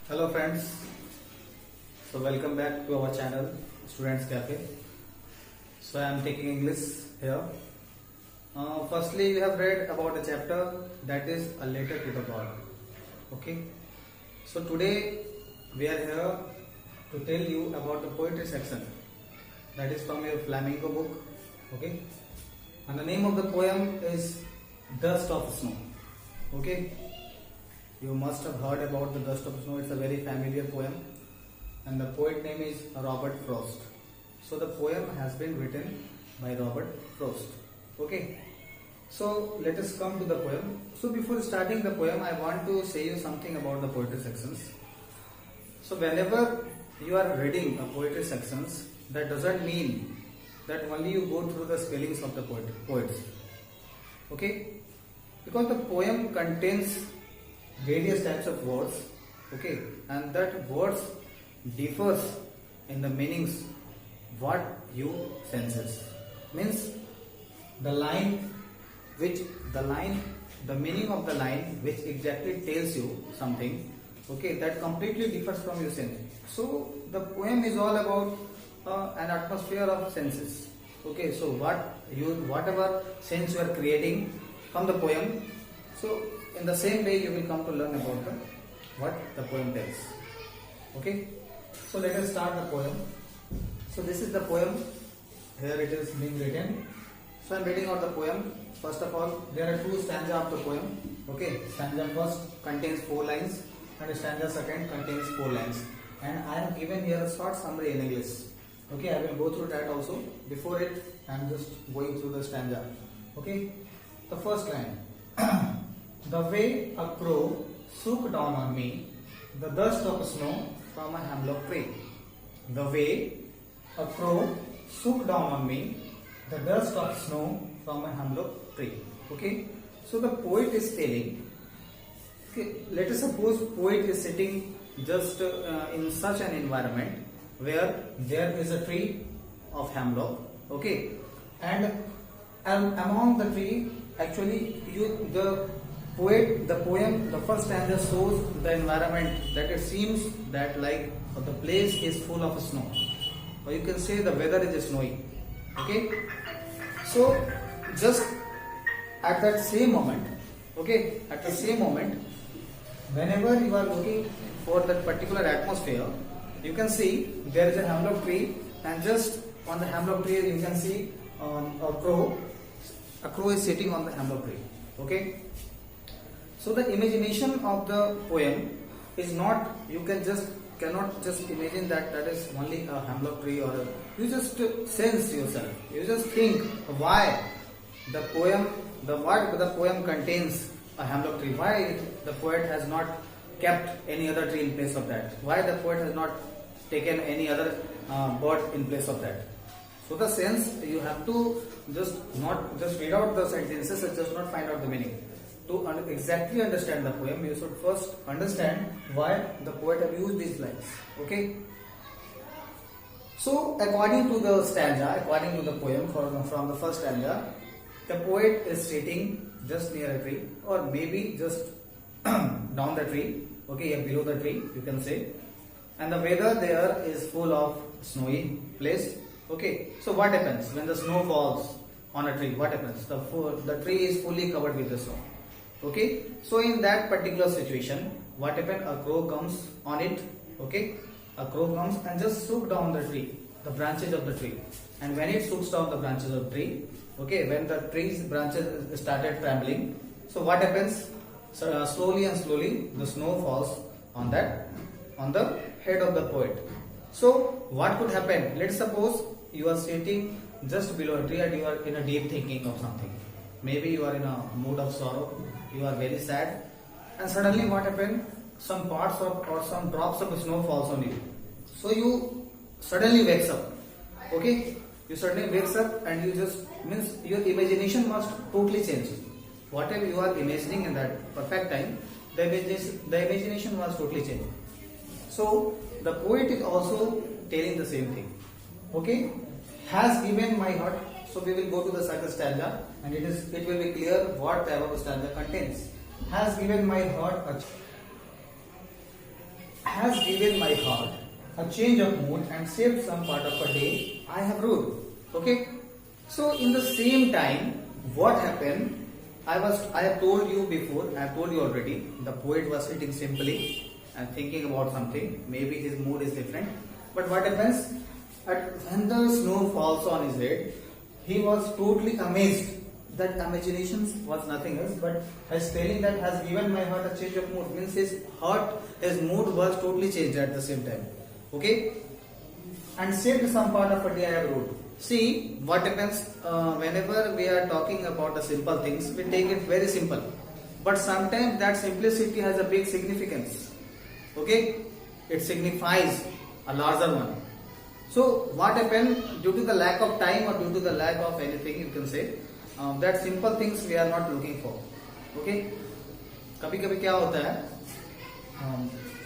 Hello friends, so welcome back to our channel Students Cafe. So I am taking English here. Firstly, you have read about the chapter that is a letter to the God. Okay, so today we are here to tell you about the poetry section that is from your Flamingo book. Okay, and the name of the poem is Dust of Snow. Okay, you must have heard about the Dust of Snow. It's a very familiar poem, and the poet name is Robert Frost. So the poem has been written by Robert Frost. Okay, so let us come to the poem. So before starting the poem, I want to say you something about the poetry sections. So whenever you are reading a poetry sections, that doesn't mean that only you go through the spellings of the poets. Okay, because the poem contains various types of words, okay, and that words differs in the meanings what you senses. Means the meaning of the line which exactly tells you something, okay, that completely differs from your sense. So the poem is all about an atmosphere of senses. Okay, so whatever sense you are creating from the poem, so in the same way you will come to learn about what the poem tells. Okay, so let us start the poem. So this is the poem. Here it is being written. So I am reading out the poem. First of all, there are two stanzas of the poem. Okay, stanza first contains 4 lines and stanza second contains 4 lines. And I have given here a short summary in English. Okay, I will go through that also. Before it, I am just going through the stanza. Okay, the first line. The way a crow shook down on me the dust of snow from a hemlock tree. The way a crow shook down on me the dust of snow from a hemlock tree. Okay, so the poet is telling, okay, let us suppose poet is sitting just in such an environment where there is a tree of hemlock, okay, and among the tree, actually the first stanza shows the environment that it seems that like the place is full of snow, or you can say the weather is snowy. Okay, so just at that same moment, okay, whenever you are looking for that particular atmosphere, you can see there is a hemlock tree, and just on the hemlock tree you can see a crow. A crow is sitting on the hemlock tree. Okay, so the imagination of the poem is not, you cannot just imagine that is only a hemlock tree, or you just sense yourself, you just think why the poem contains a hemlock tree, why the poet has not kept any other tree in place of that, why the poet has not taken any other bird in place of that. So the sense, you have to not just read out the sentences and just not find out the meaning. To exactly understand the poem, you should first understand why the poet have used these lines. Okay. So according to the stanza, according to the poem from the first stanza, the poet is sitting just near a tree, or maybe just down the tree. Okay, below the tree, you can say, and the weather there is full of snowy place. Okay, so what happens when the snow falls on a tree? What happens? The tree is fully covered with the snow. Okay, so in that particular situation, what happens? A crow comes on it. Okay, a crow comes and just shook down the tree, the branches of the tree. And when it shooks down the branches of the tree, okay, when the tree's branches started trembling, so what happens? So slowly and slowly the snow falls on the head of the poet. So what could happen? Let's suppose you are sitting just below a tree and you are in a deep thinking of something. Maybe you are in a mood of sorrow, you are very sad, and suddenly what happened? Some parts of or some drops of snow falls on you. So you suddenly wakes up. Okay, you suddenly wakes up and you just means your imagination must totally change. Whatever you are imagining in that perfect time, the imagination must totally change. So the poet is also telling the same thing. Okay, has given my heart. So we will go to the second stanza, and it will be clear what the above stanza contains. Has given my heart a has given my heart a change of mood and saved some part of a day I have ruled. Okay, so in the same time, what happened? I have told you before, I have told you already, the poet was sitting simply and thinking about something. Maybe his mood is different. But what happens? When the snow falls on his head, he was totally amazed that imagination was nothing else but his feeling that has given my heart a change of mood. Means his mood was totally changed at the same time. Okay? And saved some part of a day I have wrote. See, what happens whenever we are talking about the simple things, we take it very simple. But sometimes that simplicity has a big significance. Okay? It signifies a larger one. So, what happened due to the lack of time or due to the lack of anything, you can say, that simple things we are not looking for. Okay? कभी कभी क्या होता है,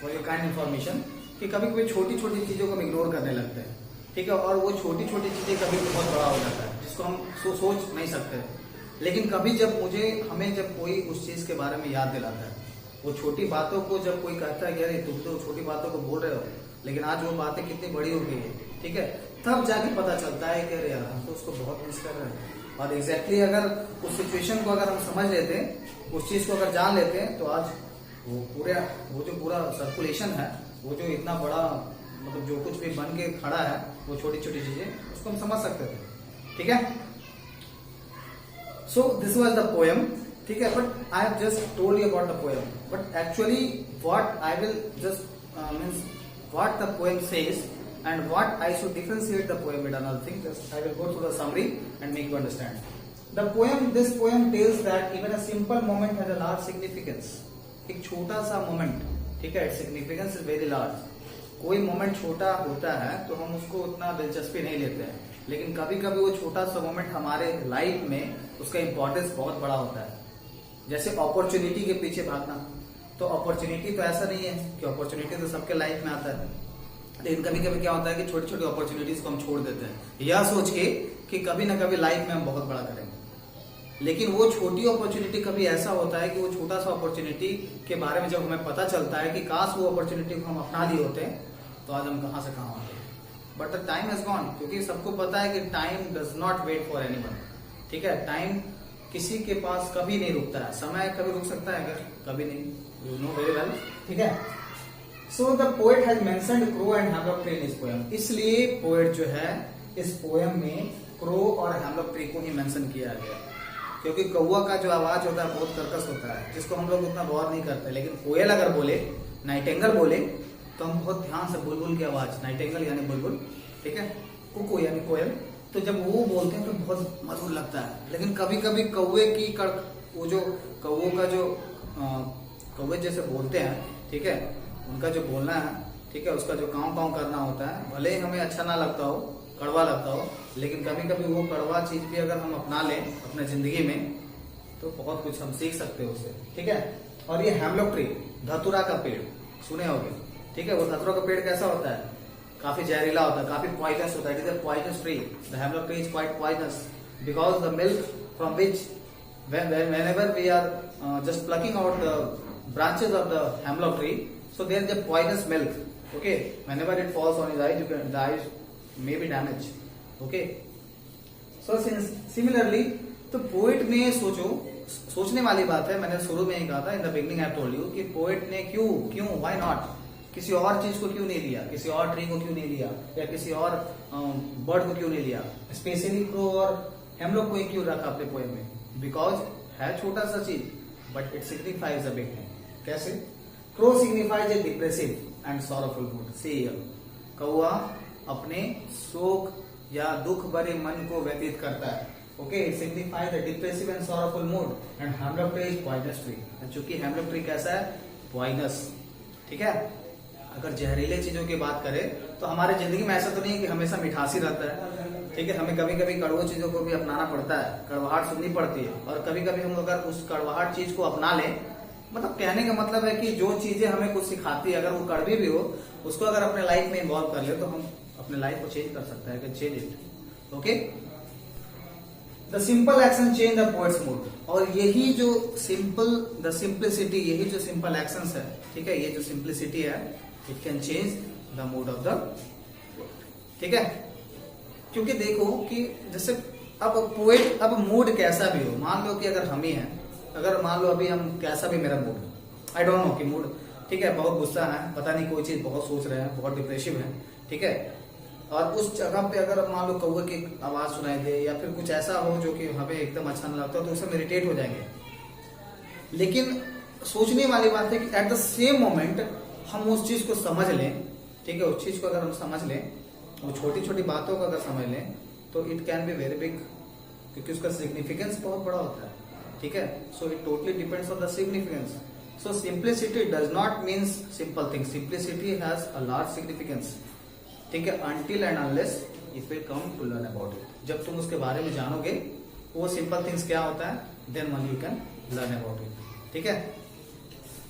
for your kind information, कि कभी कभी छोटी छोटी चीजों को हम इग्नोर करने लगते हैं. ठीक है, और वो छोटी छोटी चीजें कभी बहुत बड़ा हो जाता है जिसको हम सोच नहीं सकते. लेकिन कभी जब हमें जब कोई उस चीज के बारे में याद दिलाता है, वो छोटी बातों को जब कोई कहता है कि अरे तुम तो छोटी बातों को बोल रहे हो, लेकिन आज वो बातें कितनी बड़ी हो गई है, ठीक है, तब जाके पता चलता है कि अरे यार हम तो उसको बहुत मिस कर रहे हैं. और एग्जैक्टली अगर उस सिचुएशन को अगर हम समझ लेते हैं, उस चीज को अगर जान लेते हैं, तो आज वो जो पूरा सर्कुलेशन है, वो जो इतना बड़ा मतलब जो कुछ भी बन के खड़ा है, वो छोटी छोटी चीजें उसको हम समझ सकते थे. ठीक है, सो दिस वाज द पोएम. ठीक है, but I have just told you about the poem, but actually what I will just means what the poem says and what I should differentiate the poem with another thing. Just I will go through the summary and make you understand. This poem tells that even a simple moment has a large significance. एक छोटा सा moment, ठीक है, its significance is very large. कोई moment छोटा होता है तो हम उसको उतना दिलचस्पी नहीं लेते हैं, लेकिन कभी कभी वो छोटा सा मोमेंट हमारे लाइफ में उसका इंपॉर्टेंस बहुत बड़ा होता है. जैसे अपॉर्चुनिटी के पीछे भागना, तो अपॉर्चुनिटी तो ऐसा नहीं है कि अपॉर्चुनिटी तो सबके लाइफ में आता है, लेकिन कभी कभी क्या होता है कि छोटी छोटी अपॉर्चुनिटीज को हम छोड़ देते हैं यह सोच के कि कभी ना कभी लाइफ में हम बहुत बड़ा करेंगे. लेकिन वो छोटी अपॉर्चुनिटी कभी ऐसा होता है कि वो छोटा सा अपॉर्चुनिटी के बारे में जब हमें पता चलता है कि काश वो अपॉर्चुनिटी को हम अपना लिए होते तो आज हम कहां से कहां होते. But the time has gone, क्योंकि सबको पता है कि time does not wait for anyone. ठीक है, टाइम किसी के पास कभी नहीं रुकता है. समय कभी रुक सकता है क्या? कभी नहीं. You know very well. ठीक है, so the poet has mentioned crow and hemlock tree in his poem. इसलिए पोएट जो है इस पोएम में क्रो और हेमलॉक ट्री को ही मेंशन किया गया, क्योंकि कौवा का जो आवाज होता है बहुत कर्कश होता है, जिसको हम लोग उतना गौर नहीं करते. लेकिन कोयल अगर बोले, नाइटेंगल बोले, तो हम बहुत ध्यान से बुलबुल की आवाज, नाइटेंगल यानी बुलबुल, ठीक है, कुकू यानी कोयल, तो जब वो बोलते हैं तो बहुत मधुर लगता है. लेकिन कभी कभी कौवे की वो जो कौवों का जो कौवे जैसे बोलते हैं, ठीक है, उनका जो बोलना है, ठीक है, उसका जो काँव काँव करना होता है, भले ही हमें अच्छा ना लगता हो, कड़वा लगता हो, लेकिन कभी कभी वो कड़वा चीज भी अगर हम अपना लें अपने जिंदगी में तो बहुत कुछ हम सीख सकते हैं उससे. ठीक है, और ये हेमलॉक ट्री, धतूरा का पेड़ सुने होंगे. ठीक है, वो धतूरा का पेड़ कैसा होता है? काफी जहरीला होता है, काफी पॉइजनस होता है. It is a poisonous tree. The hemlock tree is quite poisonous because the milk from which whenever we are just plucking out the branches of the hemlock tree, so there is a poisonous milk. Okay, whenever it falls on his eyes, the eyes may be damaged. Okay, so similarly, तो poet ने सोचने वाली बात है. मैंने शुरू में ही कहा था, in the beginning I told you, कि पोएट ने क्यों व्हाई नॉट किसी और चीज को क्यों नहीं लिया, किसी और ट्री को क्यों नहीं लिया, या किसी और बर्ड को क्यों नहीं लिया, स्पेशली क्रो और हेमलॉक को क्यों रखा अपने पोएम में? बिकॉज है छोटा सा चीज, but it signifies a big thing. कैसे? Crow signifies a depressive and sorrowful mood. See, कौआ अपने शोक या दुख भरे मन को व्यतीत करता है. Okay, it signifies the depressive and sorrowful mood. And hemlock tree is poisonous tree. चूंकि हेमलॉक ट्री कैसा है? पॉइजनस. ठीक है, अगर जहरीले चीजों की बात करें तो हमारे जिंदगी में ऐसा तो नहीं है कि हमेशा मिठासी रहता है. ठीक है, हमें कभी कभी कड़वा चीजों को भी अपनाना पड़ता है, कड़वाहट सुननी पड़ती है. और कभी कभी हम अगर उस कड़वाहट चीज को अपना लें, मतलब कहने का मतलब है कि जो चीजें हमें कुछ सिखाती है, अगर वो कड़वी भी हो, उसको अगर अपने लाइफ में इन्वॉल्व कर ले तो हम अपने लाइफ को चेंज कर सकते हैं. Change it. Okay, the simple action change the poets mood. और यही जो सिंपलिसिटी, यही जो सिंपल एक्शन है, ठीक है, ये जो सिंपलिसिटी है, it can change the mood off the ठीक है। क्योंकि देखो कि जैसे अब पोएट, अब मूड कैसा भी हो, मान लो कि अगर हम ही हैं, अगर मान लो अभी हम कैसा भी मेरा मूड, आई डोंट नो कि मूड ठीक है, बहुत गुस्सा है, पता नहीं कोई चीज बहुत सोच रहे हैं, बहुत डिप्रेसिव है, ठीक है, और उस जगह पे अगर मान लो कौवे की आवाज सुनाई दे या फिर कुछ ऐसा हो जो कि हमें एकदम अच्छा नहीं लगता, तो उससे हम इरिटेट हो जाएंगे। लेकिन सोचने वाली बात है कि एट द सेम मोमेंट हम उस चीज को समझ लें, ठीक है, उस चीज को अगर हम समझ लें, वो छोटी छोटी बातों को अगर समझ लें, तो it can be very big, क्योंकि उसका सिग्निफिकेंस बहुत बड़ा होता है, ठीक है। So it totally depends on the significance. So simplicity does not means simple thing, simplicity has a large significance, ठीक है, until and unless if we come to learn about it. जब तुम उसके बारे में जानोगे वो सिंपल थिंग्स क्या होता है, then only you can learn about it, ठीक है।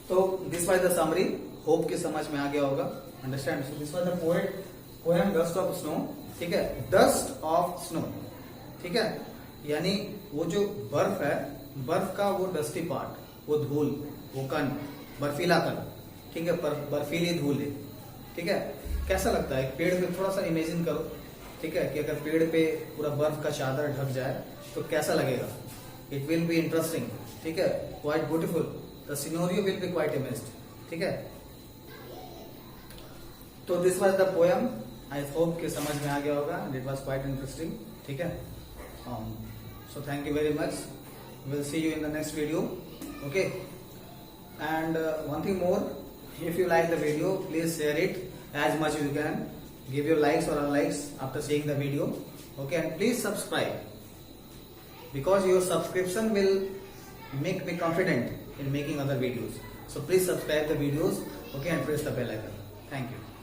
तो this was the summary, hope कि समझ में आ गया होगा, understand. So this was the poem dust of snow, ठीक है, डस्ट ऑफ स्नो, ठीक है, यानी वो जो बर्फ है, बर्फ का वो डस्टी पार्ट, वो धूल, वो कण, बर्फीला कण, ठीक है, बर्फीली धूल है, ठीक है। कैसा लगता है पेड़ पे, थोड़ा सा इमेजिन करो, ठीक है, कि अगर पेड़ पे पूरा बर्फ का चादर ढक जाए तो कैसा लगेगा, इट विल बी इंटरेस्टिंग, ठीक है, quite beautiful, the scenario will be quite imaged, ठीक है। तो this was the poem, I hope कि समझ में आ गया होगा, इट वाज क्वाइट इंटरेस्टिंग, ठीक है। So thank you very much, will see you in the next video, okay. And one thing more, if you like the video, please share it as much as you can, give your likes or unlikes after seeing the video, okay, and please subscribe, because your subscription will make me confident in making other videos. So please subscribe the videos, okay, and press the bell icon. Thank you.